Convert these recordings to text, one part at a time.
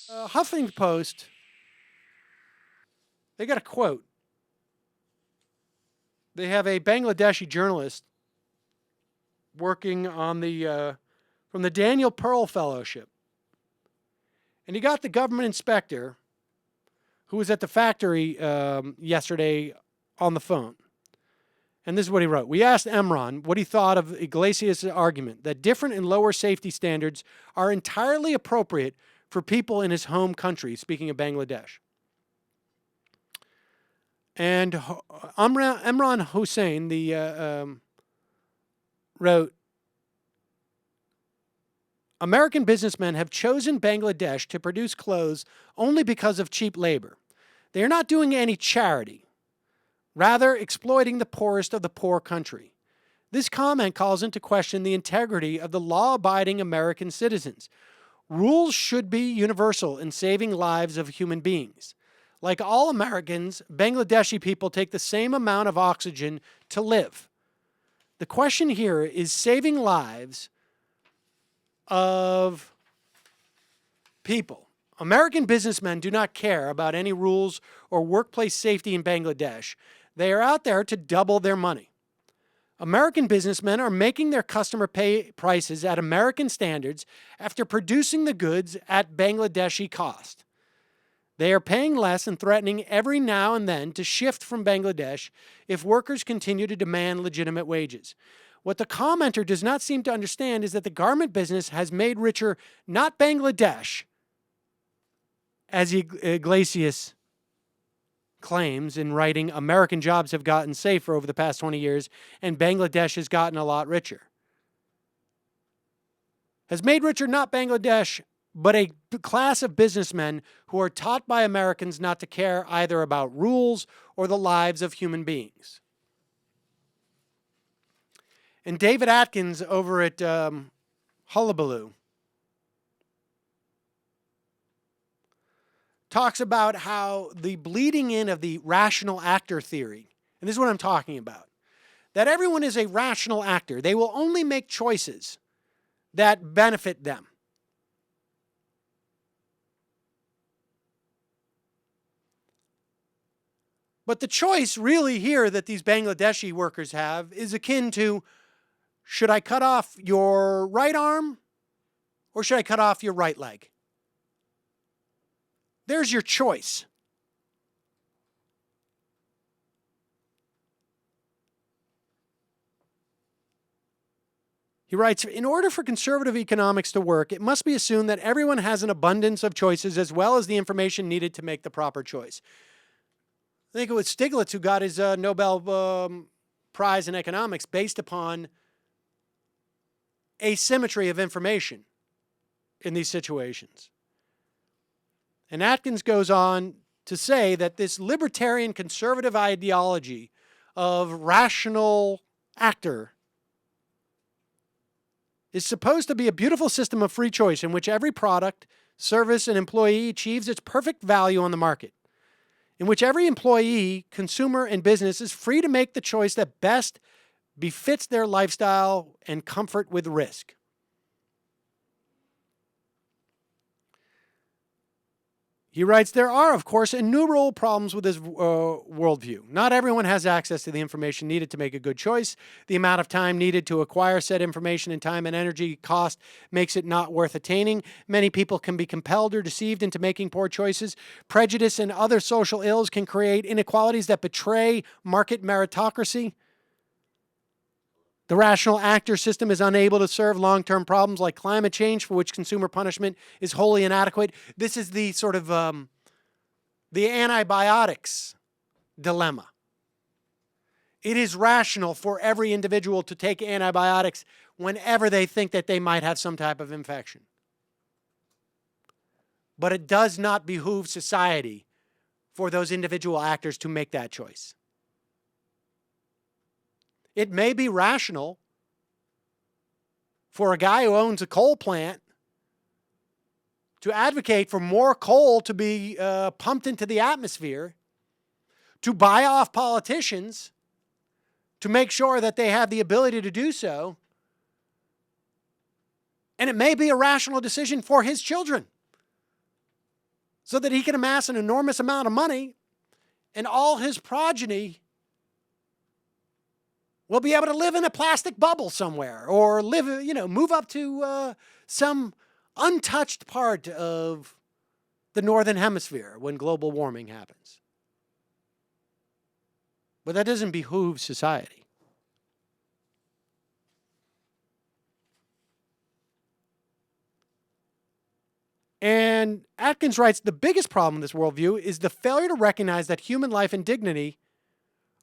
Huffington Post, they got a quote. They have a Bangladeshi journalist working on from the Daniel Pearl Fellowship. And he got the government inspector who was at the factory yesterday on the phone. And this is what he wrote. We asked Emron what he thought of Iglesias' argument that different and lower safety standards are entirely appropriate for people in his home country, speaking of Bangladesh. And Imran Hussein, wrote, American businessmen have chosen Bangladesh to produce clothes only because of cheap labor. They are not doing any charity, rather exploiting the poorest of the poor country. This comment calls into question the integrity of the law-abiding American citizens. Rules should be universal in saving lives of human beings. Like all Americans, Bangladeshi people take the same amount of oxygen to live. The question here is saving lives of people. American businessmen do not care about any rules or workplace safety in Bangladesh. They are out there to double their money. American businessmen are making their customer pay prices at American standards after producing the goods at Bangladeshi cost. They are paying less and threatening every now and then to shift from Bangladesh if workers continue to demand legitimate wages. What the commenter does not seem to understand is that the garment business has made richer not Bangladesh, as Iglesias claims in writing, American jobs have gotten safer over the past 20 years, and Bangladesh has gotten a lot richer. Has made richer not Bangladesh, but a class of businessmen who are taught by Americans not to care either about rules or the lives of human beings. And David Atkins over at Hullabaloo talks about how the bleeding in of the rational actor theory, and this is what I'm talking about, that everyone is a rational actor. They will only make choices that benefit them. But the choice really here that these Bangladeshi workers have is akin to, should I cut off your right arm or should I cut off your right leg? There's your choice. He writes, in order for conservative economics to work, it must be assumed that everyone has an abundance of choices as well as the information needed to make the proper choice. I think it was Stiglitz who got his Nobel Prize in economics based upon asymmetry of information in these situations. And Atkins goes on to say that this libertarian conservative ideology of rational actor is supposed to be a beautiful system of free choice in which every product, service, and employee achieves its perfect value on the market, in which every employee, consumer, and business is free to make the choice that best befits their lifestyle and comfort with risk. He writes, there are, of course, innumerable problems with this worldview. Not everyone has access to the information needed to make a good choice. The amount of time needed to acquire said information and time and energy cost makes it not worth attaining. Many people can be compelled or deceived into making poor choices. Prejudice and other social ills can create inequalities that betray market meritocracy. The rational actor system is unable to serve long-term problems like climate change, for which consumer punishment is wholly inadequate. This is the sort of the antibiotics dilemma. It is rational for every individual to take antibiotics whenever they think that they might have some type of infection. But it does not behoove society for those individual actors to make that choice. It may be rational for a guy who owns a coal plant to advocate for more coal to be pumped into the atmosphere, to buy off politicians, to make sure that they have the ability to do so. And it may be a rational decision for his children. so that he can amass an enormous amount of money, and all his progeny will be able to live in a plastic bubble somewhere, or move up to some untouched part of the northern hemisphere when global warming happens. But that doesn't behoove society. And Atkins writes, the biggest problem in this worldview is the failure to recognize that human life and dignity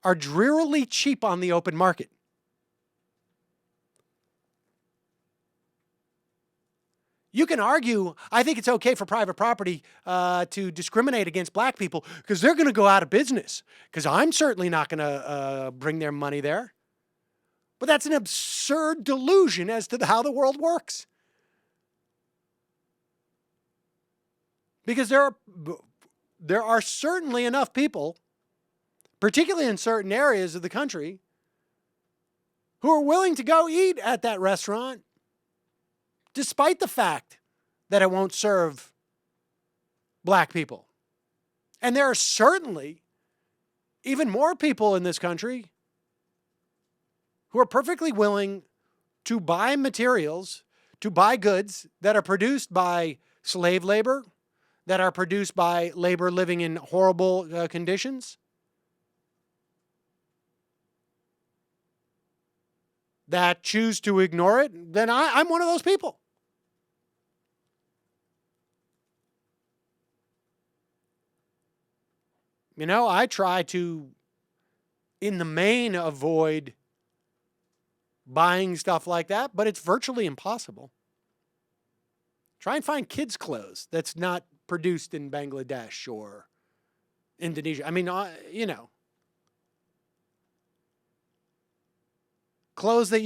are drearily cheap on the open market. You can argue, I think it's okay for private property to discriminate against black people because they're going to go out of business, because I'm certainly not going to bring their money there. But that's an absurd delusion as to how the world works. Because there are certainly enough people, particularly in certain areas of the country, who are willing to go eat at that restaurant despite the fact that it won't serve black people. And there are certainly even more people in this country who are perfectly willing to buy materials, to buy goods that are produced by slave labor, that are produced by labor living in horrible conditions, that choose to ignore it, then I'm one of those people. I try to, in the main, avoid buying stuff like that, but it's virtually impossible. Try and find kids' clothes that's not produced in Bangladesh or Indonesia. Clothes that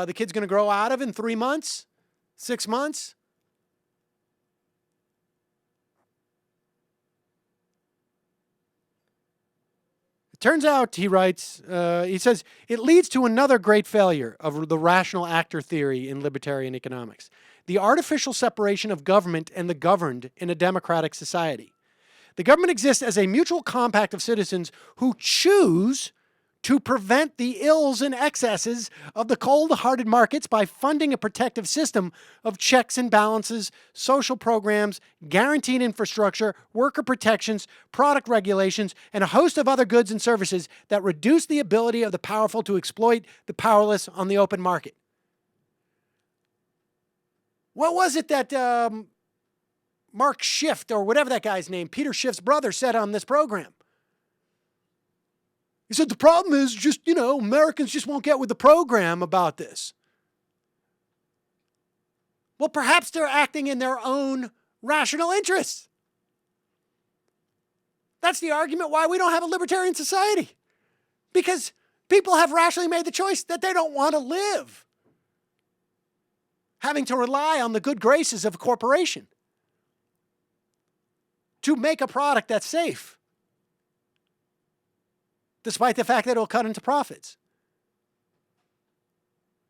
the kid's going to grow out of in 3 months, 6 months. It turns out, he writes, he says, it leads to another great failure of the rational actor theory in libertarian economics: the artificial separation of government and the governed in a democratic society. The government exists as a mutual compact of citizens who choose to prevent the ills and excesses of the cold-hearted markets by funding a protective system of checks and balances, social programs, guaranteed infrastructure, worker protections, product regulations, and a host of other goods and services that reduce the ability of the powerful to exploit the powerless on the open market. What was it that Mark Schiff, or whatever that guy's name, Peter Schiff's brother, said on this program? He said, the problem is just, Americans just won't get with the program about this. Well, perhaps they're acting in their own rational interests. That's the argument why we don't have a libertarian society. Because people have rationally made the choice that they don't want to live having to rely on the good graces of a corporation to make a product that's safe, despite the fact that it'll cut into profits.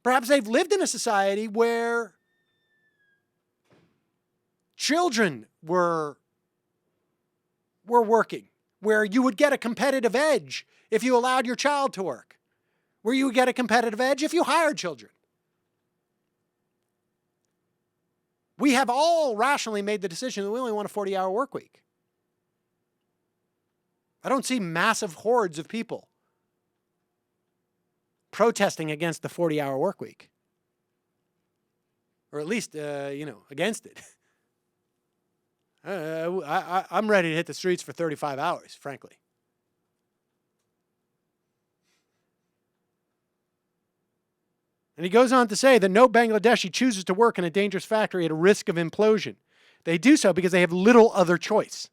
Perhaps they've lived in a society where children were working, where you would get a competitive edge if you allowed your child to work, where you would get a competitive edge if you hired children. We have all rationally made the decision that we only want a 40-hour work week. I don't see massive hordes of people protesting against the 40-hour work week. Or at least, against it. I'm ready to hit the streets for 35 hours, frankly. And he goes on to say that no Bangladeshi chooses to work in a dangerous factory at a risk of implosion. They do so because they have little other choice.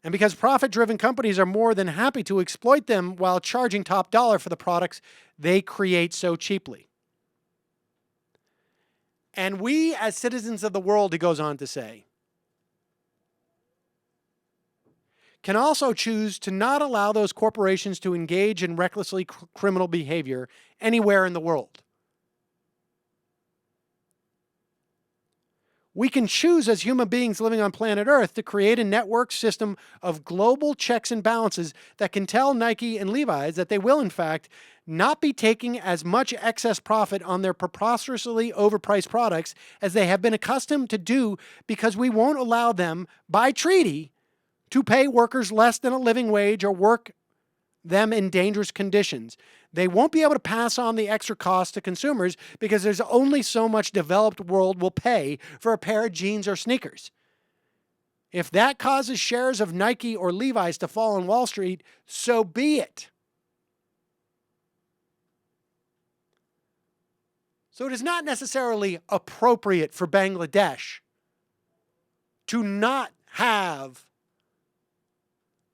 And because profit-driven companies are more than happy to exploit them while charging top dollar for the products they create so cheaply. And we, as citizens of the world, he goes on to say, can also choose to not allow those corporations to engage in recklessly criminal behavior anywhere in the world. We can choose as human beings living on planet Earth to create a network system of global checks and balances that can tell Nike and Levi's that they will, in fact, not be taking as much excess profit on their preposterously overpriced products as they have been accustomed to do, because we won't allow them, by treaty, to pay workers less than a living wage or work them in dangerous conditions. They won't be able to pass on the extra cost to consumers because there's only so much developed world will pay for a pair of jeans or sneakers. If that causes shares of Nike or Levi's to fall on Wall Street, so be it. So it is not necessarily appropriate for Bangladesh to not have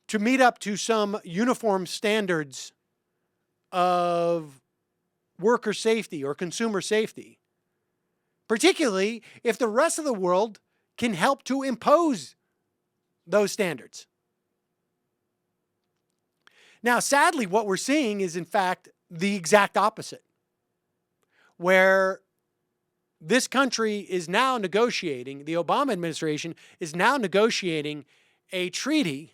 to meet up to some uniform standards of worker safety or consumer safety, particularly if the rest of the world can help to impose those standards. Now, sadly, what we're seeing is, in fact, the exact opposite, where this country is now negotiating, the Obama administration is now negotiating a treaty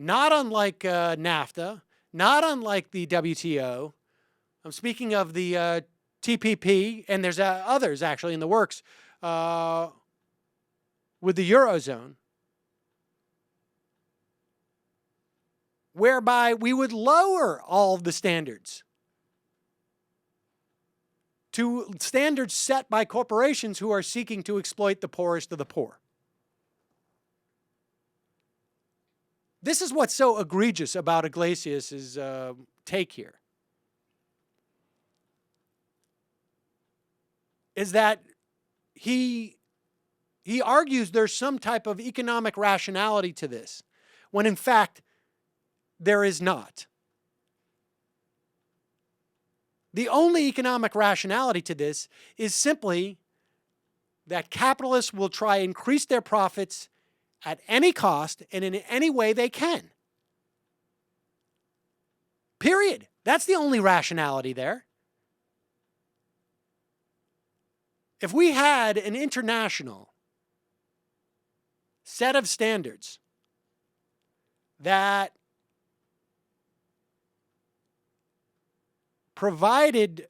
not unlike NAFTA, not unlike the WTO. I'm speaking of the TPP, and there's others actually in the works with the Eurozone, whereby we would lower all of the standards to standards set by corporations who are seeking to exploit the poorest of the poor. This is what's so egregious about Iglesias' take here, is that he argues there's some type of economic rationality to this, when in fact there is not. The only economic rationality to this is simply that capitalists will try and increase their profits at any cost and in any way they can. Period. That's the only rationality there. If we had an international set of standards that provided,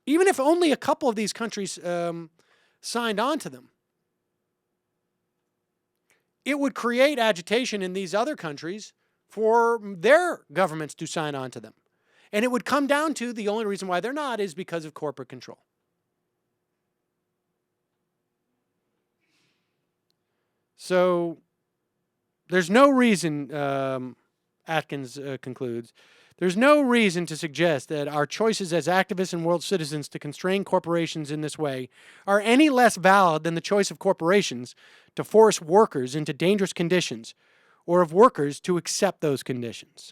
even if only a couple of these countries signed on to them, it would create agitation in these other countries for their governments to sign on to them. And it would come down to the only reason why they're not is because of corporate control. So there's no reason, Atkins concludes, there's no reason to suggest that our choices as activists and world citizens to constrain corporations in this way are any less valid than the choice of corporations to force workers into dangerous conditions, or of workers to accept those conditions.